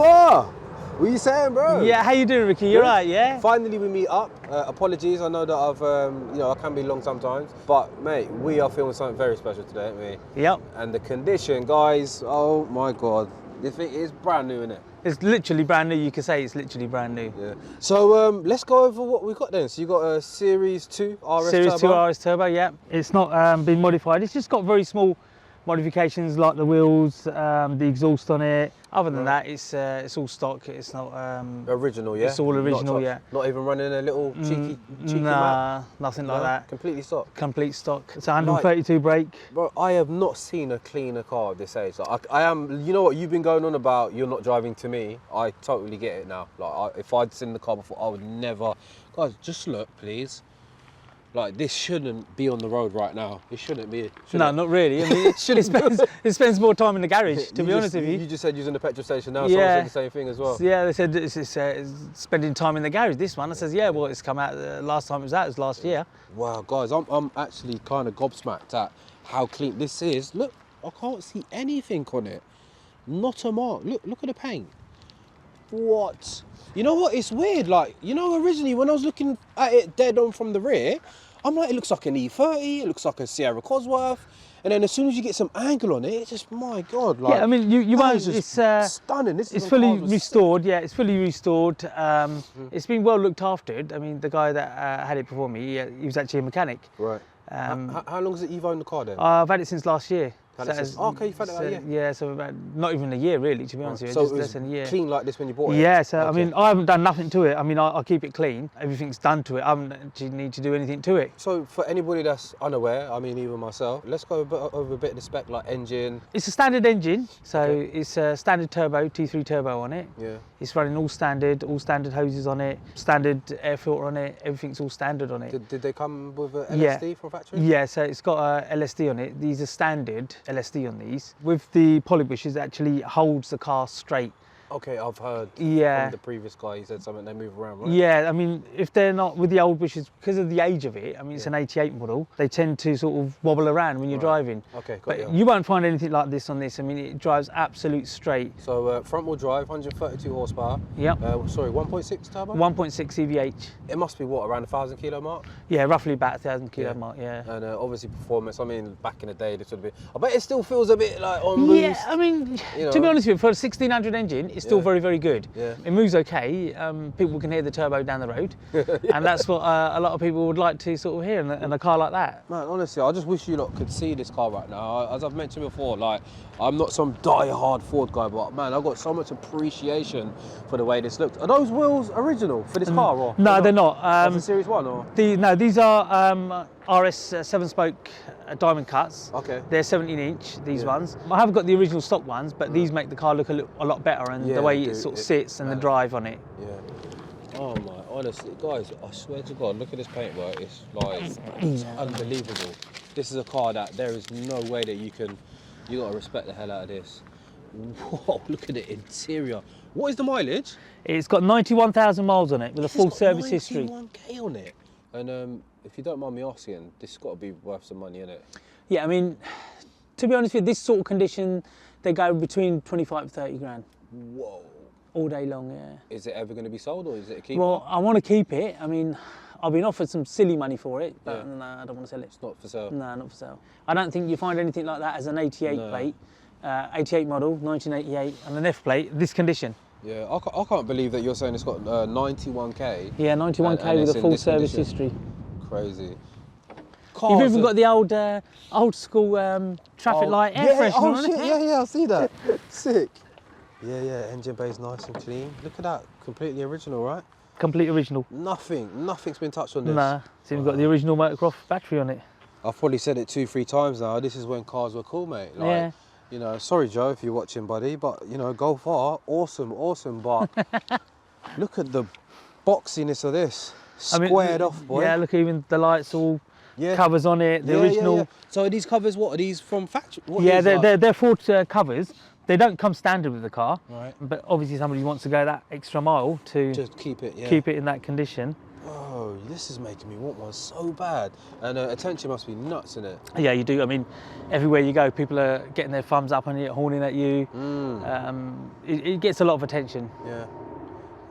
Omar! What are you saying, bro? Yeah, how you doing, Ricky? You're right, yeah? Finally, we meet up. Apologies, I know that I can be long sometimes, but mate, we are filming something very special today, aren't we? Yep. And the condition, guys, oh my God, this thing is brand new, isn't it? It's literally brand new. You can say it's literally brand new. Yeah. So let's go over what we've got then. So you got a Series 2 RS Series Turbo. 2 RS Turbo, yeah. It's not been modified. It's just got very small modifications like the wheels, the exhaust on it. Other than that, it's all stock. It's not original, yeah. It's all original, yeah. Not even running a little cheeky nah, map? nothing like that. Completely stock. Complete stock. It's a 132 brake. Bro, I have not seen a cleaner car at this age. Like, I am. You know what you've been going on about? You're not driving to me. I totally get it now. Like, if I'd seen the car before, I would never. Guys, just look, please. Like, this shouldn't be on the road right now. It shouldn't be. No, not really. I mean, it spends more time in the garage, to be honest with you. You just said using the petrol station now, someone said the same thing as well. Yeah, they said it's spending time in the garage, this one. I says, yeah, well, it's come out, last time it was out, it was last year. Wow, guys, I'm actually kind of gobsmacked at how clean this is. Look, I can't see anything on it. Not a mark. Look at the paint. What? You know what? It's weird. Like, you know, originally when I was looking at it dead on from the rear, I'm like, it looks like an E30, it looks like a Sierra Cosworth. And then as soon as you get some angle on it, it's just, my God. Like, yeah, I mean, you won't, it's stunning. It's fully restored, yeah, it's fully restored. It's been well looked after. I mean, the guy that had it before me, he was actually a mechanic. Right. How long has it you've owned the car then? I've had it since last year. Okay, you've had it about a year. Yeah, so about not even a year really, to be honest with you. So just it was less than a year. Clean like this when you bought it? Yeah, so I mean, I haven't done nothing to it. I mean, I keep it clean. Everything's done to it. I haven't actually need to do anything to it. So for anybody that's unaware, I mean, even myself, let's go over a bit of the spec, like engine. It's a standard engine, so it's a standard turbo, T3 turbo on it. Yeah. It's running all standard hoses on it, standard air filter on it, everything's all standard on it. Did they come with a LSD from factory? Yeah, so it's got a LSD on it. These are standard LSD on these. With the poly bushes, it actually holds the car straight. Okay, I've heard from the previous guy, he said something, they move around, right? Yeah, I mean, if they're not with the old bushes, because of the age of it, I mean, it's an 88 model, they tend to sort of wobble around when you're driving. Okay, but you won't find anything like this on this. I mean, it drives absolute straight. So front wheel drive, 132 horsepower. Yep. Sorry, 1.6 turbo? 1.6 CVH. It must be what, around 1,000 kilo mark? Yeah, roughly about 1,000 kilo mark, yeah. And obviously performance, I mean, back in the day, this would be, I bet it still feels a bit like on boost. Yeah, I mean, to be honest with you, for a 1600 engine, it's still very, very good. Yeah. It moves okay. People can hear the turbo down the road, and that's what a lot of people would like to sort of hear in a car like that. Man, honestly, I just wish you lot could see this car right now. As I've mentioned before, like, I'm not some die-hard Ford guy, but man, I've got so much appreciation for the way this looks. Are those wheels original for this car, or no? They're not. For Series 1, or no, these are RS 7-spoke diamond cuts. Okay. They're 17-inch. These ones. I have got the original stock ones, but these make the car look a lot better, and the way it sort of sits and the drive on it. Yeah. Oh my, honestly, guys, I swear to God, look at this paintwork. It's like, it's unbelievable. This is a car that there is no way that you gotta respect the hell out of this. Whoa, look at the interior. What is the mileage? It's got 91,000 miles on it with a full service history. 91k on it. And if you don't mind me asking, this has got to be worth some money, innit? Yeah, I mean, to be honest with you, this sort of condition, they go between 25 and 30 grand. Whoa. All day long, yeah. Is it ever going to be sold, or is it a keeper? Well, I want to keep it. I mean, I've been offered some silly money for it, but no, I don't want to sell it. It's not for sale? No, not for sale. I don't think you find anything like that as an 88 plate, 88 model, 1988, and an F plate, this condition. Yeah, I can't believe that you're saying it's got 91k. Yeah, 91k with a full service history. Crazy. You've even got the old school traffic light air freshener on it. Yeah, I see that. Sick. Yeah, engine bay's nice and clean. Look at that, completely original, right? Complete original. Nothing's been touched on this. Nah, it's even got the original Motocross battery on it. I've probably said it 2-3 times now. This is when cars were cool, mate. Like, yeah. You know, sorry Joe if you're watching, buddy, but you know, go far, awesome, but look at the boxiness of this. Squared off, boy. Yeah, look, even the lights all covers on it, the original. Yeah. So are these covers, what are these from factory? They're Ford covers. They don't come standard with the car, right? But obviously somebody wants to go that extra mile to just keep it in that condition. Oh Bro, this is making me want one so bad. And attention must be nuts, innit? Yeah, you do. I mean, everywhere you go, people are getting their thumbs up on you, horning at you. It gets a lot of attention. Yeah.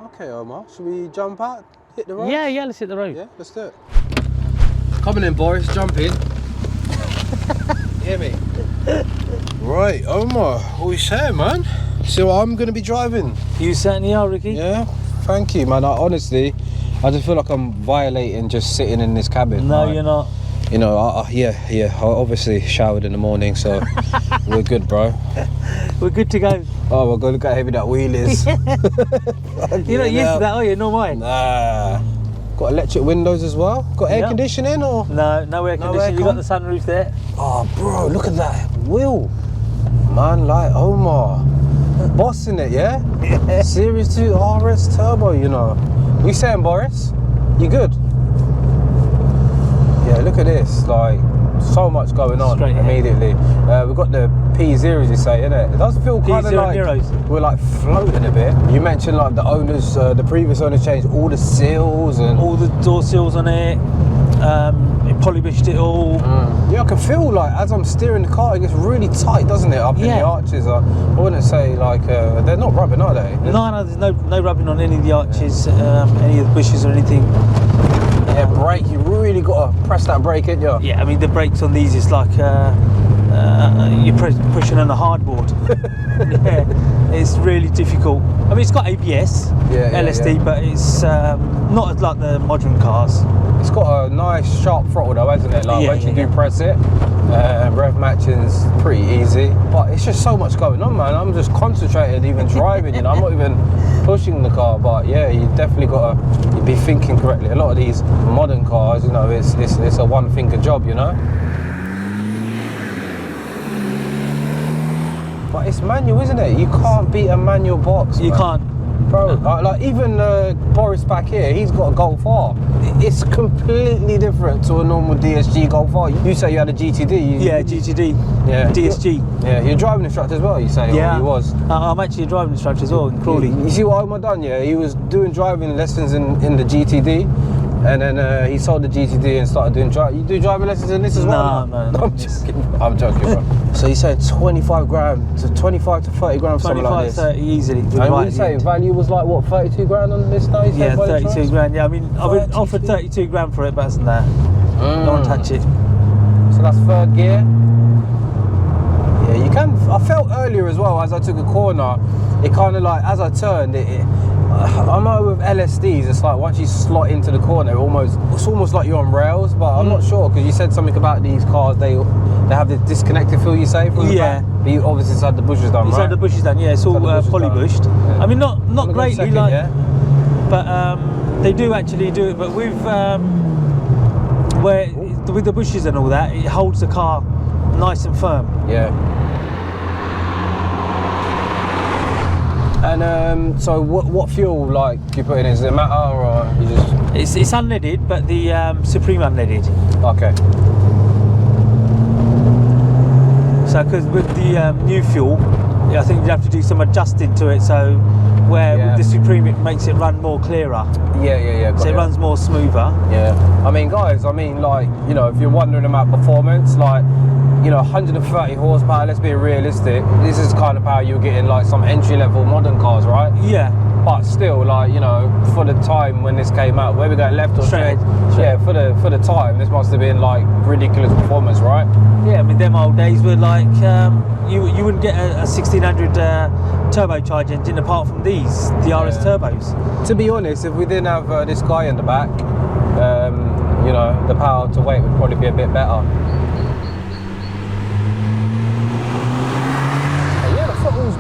Okay, Omar, should we jump out, hit the road? Yeah, let's hit the road. Yeah, let's do it. Coming in, Boris, jump in. Hear me? Right, Omar, what are you saying, man? See what I'm going to be driving? You certainly are, Ricky. Yeah, thank you, man. Honestly, I just feel like I'm violating just sitting in this cabin. No, like, you're not. You know, I obviously showered in the morning, so we're good, bro. We're good to go. Oh my God, look how heavy that wheel is. You're not used to that, are you? Nor mine. Nah. Got electric windows as well? Got air conditioning or? No air conditioning. You got the sunroof there. Oh, bro, look at that wheel. Man, like Omar. Bossing it, yeah? Yeah. Series 2 RS Turbo, you know. What you saying, Boris? You good? Yeah, look at this. Like, so much going on immediately. We've got the P0s, you say, innit? It does feel kind of like we're like floating a bit. You mentioned like the owners, the previous owners changed all the seals and all the door seals on it. It polybushed it all. Yeah, I can feel like as I'm steering the car, it gets really tight, doesn't it? Up in the arches. I wouldn't say like they're not rubbing, are they? No, there's no rubbing on any of the arches, any of the bushes or anything. Yeah, brake. You really got to press that brake, ain't you? Yeah, I mean the brakes on these is like you're pushing on a hardboard. Yeah, it's really difficult. I mean, it's got ABS, LSD, but it's not like the modern cars. It's got a nice sharp throttle though, hasn't it? Like once you do press it, rev matching's pretty easy. But it's just so much going on, man. I'm just concentrated even driving, you know. I'm not even pushing the car, but yeah, you definitely got to be thinking correctly. A lot of these modern cars, you know, it's a one finger job, you know. But it's manual, isn't it? You can't beat a manual box. You can't. Bro, like even Boris back here, he's got a Golf R. It's completely different to a normal DSG Golf R. You say you had a GTD. GTD. Yeah. DSG. Yeah, you're a driving instructor as well, you say? Yeah. Or he was? I'm actually a driving instructor as well in Crawley. You see what Omar done, yeah? He was doing driving lessons in the GTD. And then he sold the GTD and started doing You do driving lessons in this as well? No. I'm joking, bro. So you said 25 to 30 grand, something like this? 30 easily. And what you say, value was like, what, 32 grand on this now? Yeah, 32 grand, yeah. I mean, I've been offered 32 grand for it, but that's not there. Don't touch it. So that's third gear? Yeah, you can. I felt earlier as well, as I took a corner, it kind of like, as I turned, I know with LSDs, it's like once you slot into the corner, it's almost like you're on rails, but I'm not sure, because you said something about these cars, they have the disconnected feel, you say, from the back? But you obviously had the bushes done, right? It's had the bushes done, yeah, it's all polybushed. Yeah. I mean, not greatly, like, but they do actually do it, but with the bushes and all that, it holds the car nice and firm. Yeah. And so what fuel like you put in? Does it matter or you just? It's unleaded, but the Supreme unleaded. Okay. So because with the new fuel, I think you have to do some adjusting to it. So with the Supreme, it makes it run more clearer. Yeah. So it runs more smoother. Yeah. I mean, guys. Like, you know, if you're wondering about performance, like, you know, 130 horsepower, let's be realistic, this is kind of power you're getting like some entry-level modern cars, right? Yeah. But still, like, you know, for the time when this came out, where we going, left or straight? Yeah, for the time, this must have been like ridiculous performance, right? Yeah, I mean, them old days were like, you wouldn't get a 1600 turbocharged engine apart from these, the RS turbos. To be honest, if we didn't have this guy in the back, you know, the power to weight would probably be a bit better.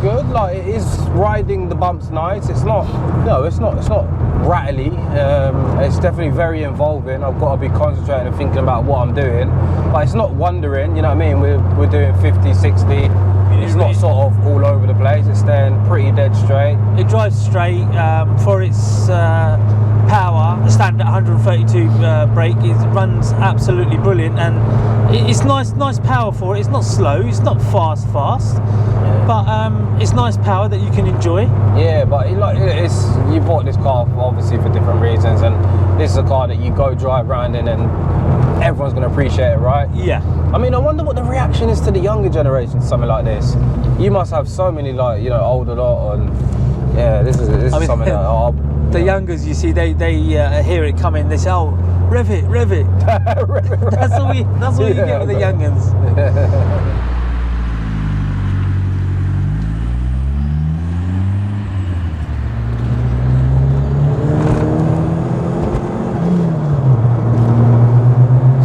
Good, like it is riding the bumps nice. It's not, it's not rattly. It's definitely very involving. I've got to be concentrating and thinking about what I'm doing, but it's not wandering, you know what I mean? We're doing 50, 60. It's not sort of all over the place. It's staying pretty dead straight. It drives straight for its power. A standard 132 brake. It runs absolutely brilliant, and it's nice power for it. It's not slow. It's not fast. But it's nice power that you can enjoy. Yeah, but you bought this car obviously for different reasons, and this is a car that you go drive around in and everyone's going to appreciate it, right? Yeah. I mean, I wonder what the reaction is to the younger generation to something like this. You must have so many, like, you know, older lot, and yeah, this is something that the youngers, you see, they hear it coming. They say, "Oh, rev it." That's all you get with the youngins.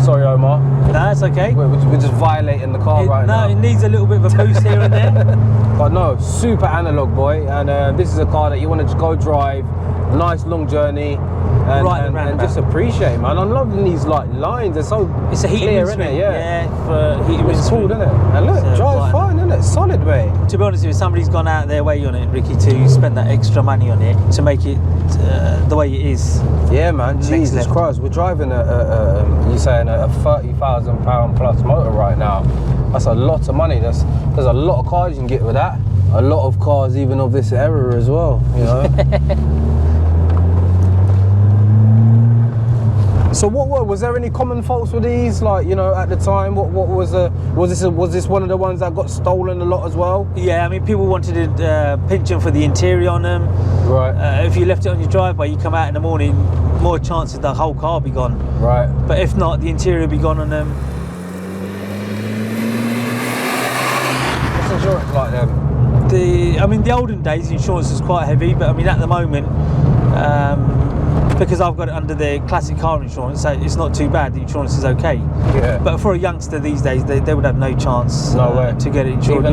Sorry, Omar. No, that's okay. We're just violating the car right now. No, it needs a little bit of a boost here and there. But no, super analog, boy. And this is a car that you want to just go drive, nice long journey, and just appreciate, man. I'm loving these like lines. They're so it's a heated clear, windscreen. isn't it? Yeah, for heated it's cool, windscreen. isn't it? And look, drives fine, isn't it? Solid, mate. To be honest, if somebody's gone out of their way on it, Ricky, to spend that extra money on it to make it the way it is. Yeah, man. Jesus Christ, we're driving you saying a £30,000 plus motor right now. That's a lot of money. There's a lot of cars you can get with that. A lot of cars, even of this era as well. You know. So was there any common faults with these? Like, you know, at the time, what was this one of the ones that got stolen a lot as well? Yeah, I mean, people wanted to pinch them for the interior on them. Right. If you left it on your driveway, you come out in the morning, more chances the whole car will be gone. Right. But if not, the interior will be gone on them. What's insurance like then? I mean, the olden days, the insurance was quite heavy, but I mean, at the moment, because I've got it under the classic car insurance, so it's not too bad. The insurance is okay. Yeah. But for a youngster these days, they would have no chance to get it insured.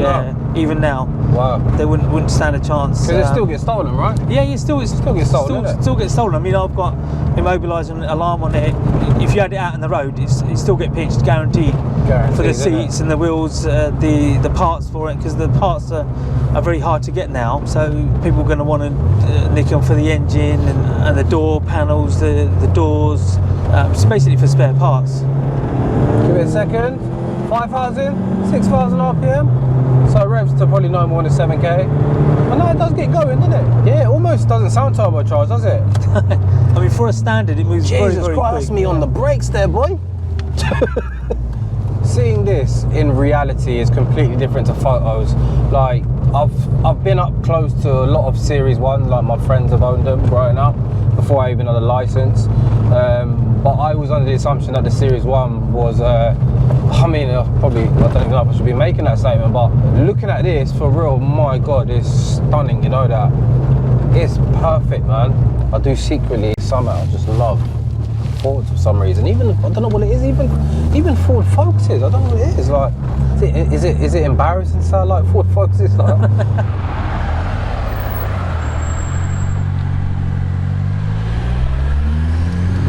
Even now. Wow. They wouldn't stand a chance. Because it still gets stolen, right? Yeah, it still gets stolen. Still gets stolen. I mean, I've got immobilising alarm on it. If you had it out on the road, it still get pinched, guaranteed. For the seats and the wheels, the parts for it, because the parts are very hard to get now. So people are going to want to nick them for the engine and the door panels, the doors. It's basically for spare parts. Give it a second. 5,000, 6,000 RPM. So it revs to probably no more than 7k. But no, it does get going, doesn't it? Yeah, it almost doesn't sound turbocharged, does it? I mean, for a standard, it moves very, very quick. Jesus Christ, me on the brakes there, boy. Seeing this in reality is completely different to photos. Like, I've been up close to a lot of Series 1, like my friends have owned them growing up, before I even had a license. But I was under the assumption that the Series 1 was, I mean, I don't even know if I should be making that statement, but looking at this, for real, my God, it's stunning, you know that? It's perfect, man. I do secretly, somehow, just love Fords for some reason. Even, I don't know what it is, even Ford Focuses, I don't know what it is. Like, is it embarrassing to sound like Ford Focuses? Like,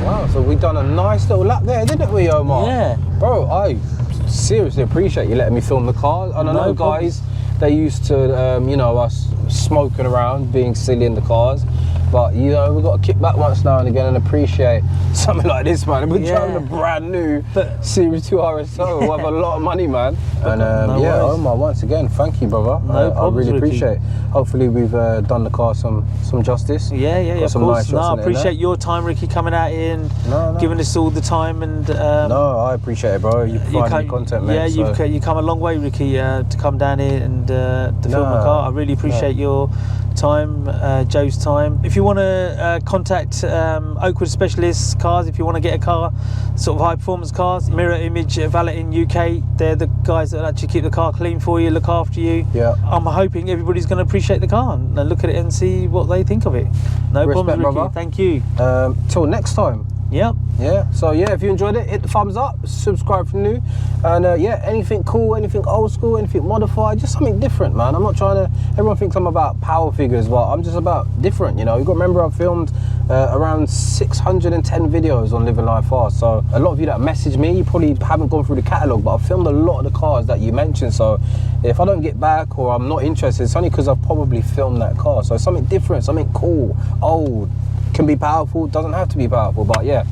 wow, so we done a nice little lap there, didn't we, Omar? Yeah. Bro, I seriously appreciate you letting me film the car. And I know guys, they used to, you know, us smoking around, being silly in the cars. But, you know, we've got to kick back once now and again and appreciate something like this, man. We're driving a brand new Series 2 RSO with a lot of money, man. And Omar, once again, thank you, brother. I really appreciate it. Hopefully we've done the car some justice. Yeah, of some course. nice I appreciate your time, Ricky, coming out here and giving us all the time. And no, I appreciate it, bro. You provide content, mate. Yeah, you come a long way, Ricky, to come down here and to film the car. I really appreciate your time, Joe's time. If you want to contact Oakwood Specialist Cars, if you want to get a car, sort of high performance cars, Mirror Image Valeting UK, they're the guys that actually keep the car clean for you, look after you. Yeah. I'm hoping everybody's going to appreciate the car and look at it and see what they think of it. No problem, Ricky. Brother. Thank you. Till next time. Yep. Yeah, so yeah, if you enjoyed it, hit the thumbs up, subscribe if you're new, and yeah, anything cool, anything old school, anything modified, just something different, man. I'm not trying to, everyone thinks I'm about power figures, but I'm just about different, you know. You've got to remember I've filmed around 610 videos on Living Life Fast, so a lot of you that message me, you probably haven't gone through the catalogue, but I've filmed a lot of the cars that you mentioned, so if I don't get back or I'm not interested, it's only because I've probably filmed that car. So something different, something cool, old, can be powerful, doesn't have to be powerful, but yeah.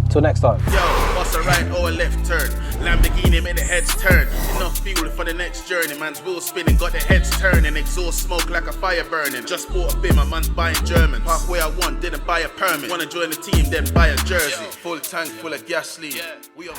Till next time. Yo, What's a right or a left turn? Lamborghini make the heads turn. Enough fuel for the next journey. Man's wheel spinning, got the heads turning. Exhaust smoke like a fire burning. Just bought a bin, my man's buying German. Halfway I want, didn't buy a permit. Wanna join the team, then buy a jersey. Full tank full of gasoline. We on